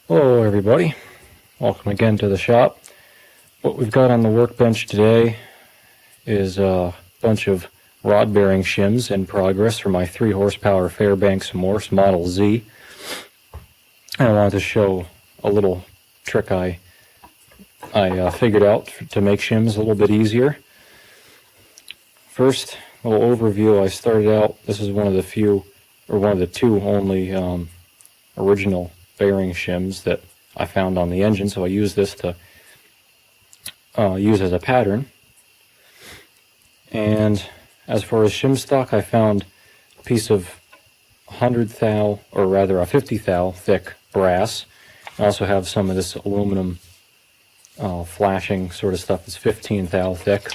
Hello everybody, welcome again to the shop. What we've got on the workbench today is a bunch of rod bearing shims in progress for my 3 horsepower Fairbanks-Morse Model Z. And I wanted to show a little trick I figured out to make shims a little bit easier. First, a little overview. I started out, this is one of the few, or one of the 2 only original bearing shims that I found on the engine, so I used this to use as a pattern. And as far as shim stock, I found a piece of 100 thou, or rather a 50 thou thick brass. I also have some of this aluminum flashing sort of stuff that's 15 thou thick.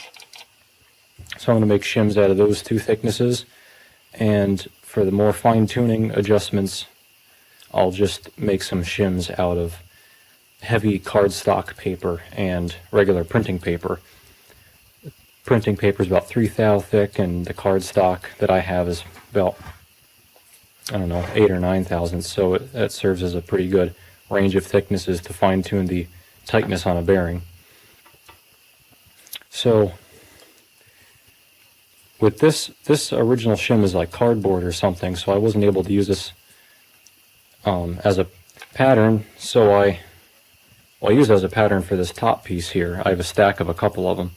So I'm going to make shims out of those 2 thicknesses, and for the more fine-tuning adjustments, I'll just make some shims out of heavy cardstock paper and regular printing paper. Printing paper is about 3 thou thick, and the cardstock that I have is about, I don't know, 8 or 9 thousandths, so that serves as a pretty good range of thicknesses to fine-tune the tightness on a bearing. So with this original shim is like cardboard or something, so I wasn't able to use this as a pattern, so I use it as a pattern for this top piece here. I have a stack of a couple of them.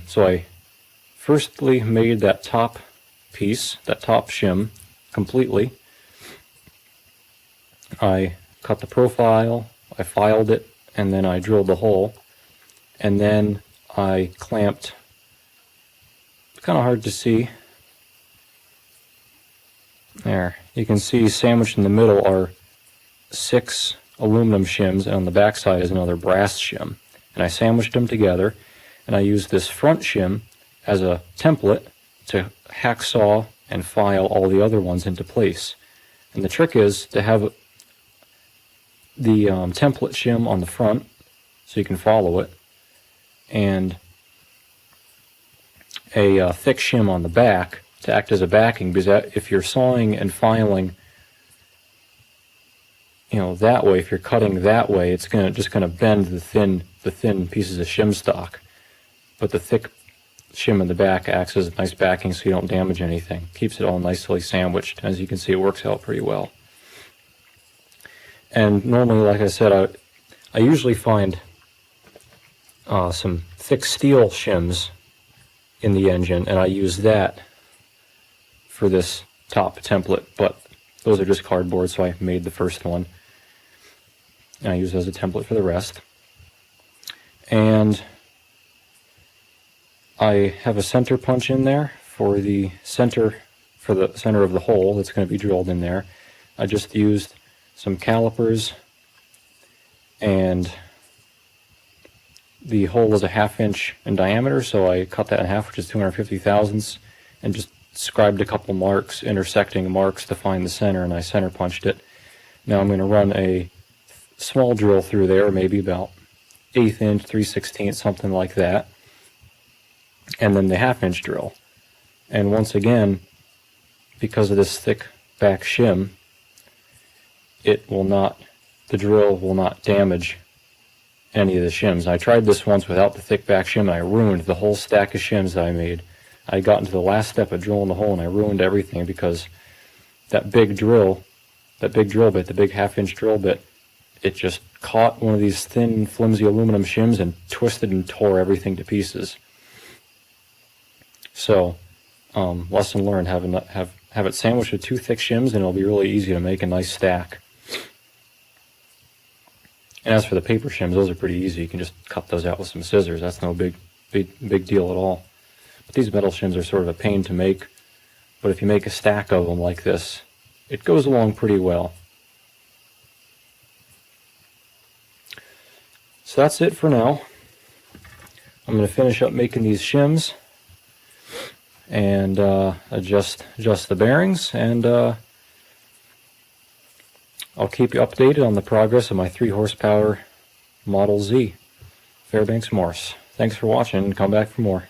So I firstly made that top piece, that top shim, completely. I cut the profile, I filed it, and then I drilled the hole, and then I clamped, it's kind of hard to see, there, you can see sandwiched in the middle are 6 aluminum shims, and on the back side is another brass shim. And I sandwiched them together, and I used this front shim as a template to hacksaw and file all the other ones into place. And the trick is to have the template shim on the front so you can follow it, and a thick shim on the back to act as a backing, because if you're sawing and filing, you know, that way, if you're cutting that way, it's just gonna bend the thin pieces of shim stock. But the thick shim in the back acts as a nice backing, so you don't damage anything. Keeps it all nicely sandwiched. As you can see, it works out pretty well. And normally, like I said, I usually find some thick steel shims in the engine, and I use that for this top template, but those are just cardboard, so I made the first one, and I use it as a template for the rest. And I have a center punch in there for the center of the hole that's going to be drilled in there. I just used some calipers, and the hole is a 1/2 inch in diameter, so I cut that in half, which is 250 thousandths, and just scribed a couple marks, intersecting marks to find the center, and I center punched it. Now I'm going to run a small drill through there, maybe about 1/8 inch, 3/16, something like that, and then the 1/2 inch drill. And once again, because of this thick back shim, the drill will not damage any of the shims. I tried this once without the thick back shim, and I ruined the whole stack of shims that I made. I got into the last step of drilling the hole, and I ruined everything because that big drill bit, the big 1/2 inch drill bit, it just caught one of these thin, flimsy aluminum shims and twisted and tore everything to pieces. So, lesson learned: have it sandwiched with 2 thick shims, and it'll be really easy to make a nice stack. And as for the paper shims, those are pretty easy. You can just cut those out with some scissors. That's no big deal at all. But these metal shims are sort of a pain to make, but if you make a stack of them like this, it goes along pretty well. So that's it for now. I'm going to finish up making these shims and adjust the bearings, and I'll keep you updated on the progress of my 3 horsepower Model Z Fairbanks-Morse. Thanks for watching, and come back for more.